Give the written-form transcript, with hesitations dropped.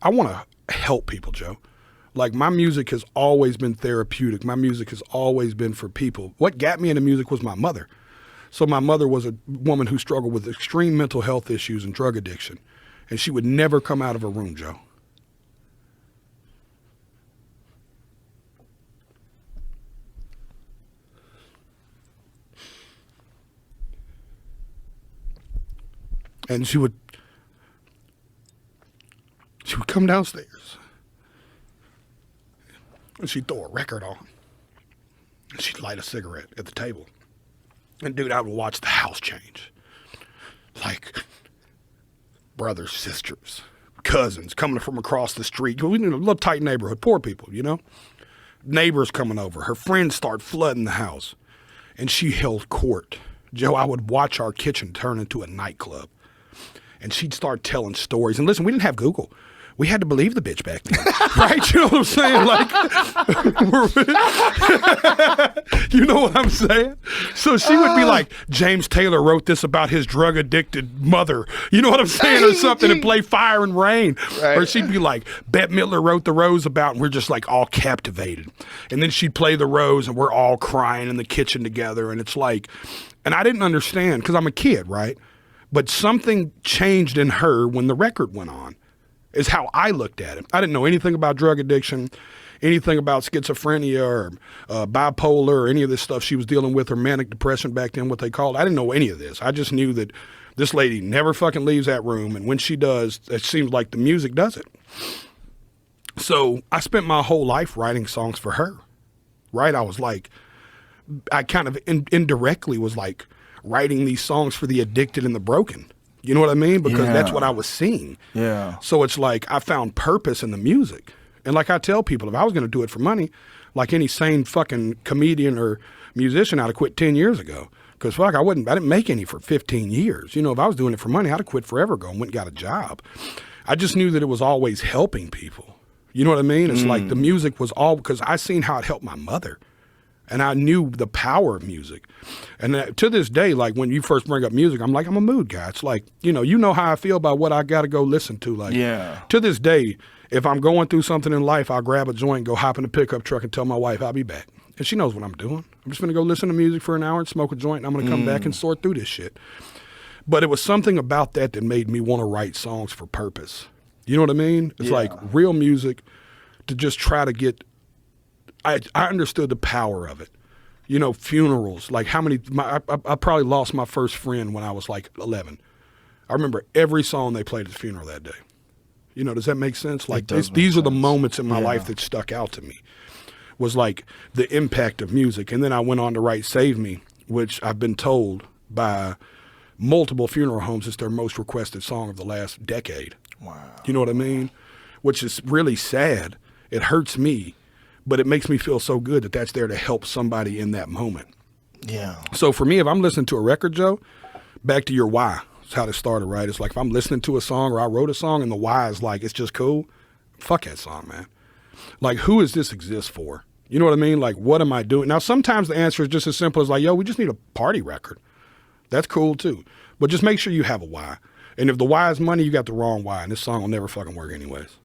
I want to help people, Joe. Like, my music has always been therapeutic. My music has always been for people. What got me into music was my mother. So my mother was a woman who struggled with extreme mental health issues and drug addiction. And she would never come out of her room, Joe. And she would come downstairs and she'd throw a record on and she'd light a cigarette at the table. And dude, I would watch the house change. Like brothers, sisters, cousins coming from across the street. We in a little tight neighborhood, poor people, you know? Neighbors coming over. Her friends start flooding the house. And she held court. Joe, I would watch our kitchen turn into a nightclub. And she'd start telling stories. And listen, we didn't have Google. We had to believe the bitch back then, right? You know what I'm saying? Like, you know what I'm saying? So she would be like, James Taylor wrote this about his drug-addicted mother. You know what I'm saying? Or something, and play Fire and Rain. Right. Or she'd be like, Bette Midler wrote The Rose about, and we're just like all captivated. And then she'd play The Rose, and we're all crying in the kitchen together. And it's like, and I didn't understand, because I'm a kid, right? But something changed in her when the record went on, is how I looked at it. I didn't know anything about drug addiction, anything about schizophrenia or bipolar or any of this stuff she was dealing with, or manic depression back then, what they called it. I didn't know any of this. I just knew that this lady never fucking leaves that room, and when she does, it seems like the music does it. So I spent my whole life writing songs for her, right? I was like, I kind of indirectly was like writing these songs for the addicted and the broken. You know what I mean? Because that's what I was seeing. Yeah. So it's like I found purpose in the music. And like I tell people, if I was going to do it for money, like any sane fucking comedian or musician, I'd have quit 10 years ago. Because fuck, I didn't make any for 15 years. You know, if I was doing it for money, I'd have quit forever ago and went and got a job. I just knew that it was always helping people. You know what I mean? It's like the music was all, because I seen how it helped my mother. And I knew the power of music. And to this day, like when you first bring up music, I'm like, I'm a mood guy. It's like, you know how I feel about what I got to go listen to. Like, to this day, if I'm going through something in life, I'll grab a joint, go hop in a pickup truck and tell my wife I'll be back. And she knows what I'm doing. I'm just going to go listen to music for an hour and smoke a joint, and I'm going to come back and sort through this shit. But it was something about that made me want to write songs for purpose. You know what I mean? It's like real music to just try to get, I understood the power of it. You know, funerals, like how many, I probably lost my first friend when I was like 11. I remember every song they played at the funeral that day. You know, does that make sense? Like these are the moments in my life that stuck out to me, was like the impact of music. And then I went on to write Save Me, which I've been told by multiple funeral homes is their most requested song of the last decade. Wow. You know what I mean? Which is really sad. It hurts me. But it makes me feel so good that that's there to help somebody in that moment. Yeah. So for me, if I'm listening to a record, Joe, back to your why. It's how this started, right? It's like if I'm listening to a song or I wrote a song and the why is like, it's just cool, fuck that song, man. Like, who does this exist for? You know what I mean? Like, what am I doing? Now, sometimes the answer is just as simple as like, yo, we just need a party record. That's cool too. But just make sure you have a why. And if the why is money, you got the wrong why. And this song will never fucking work anyways.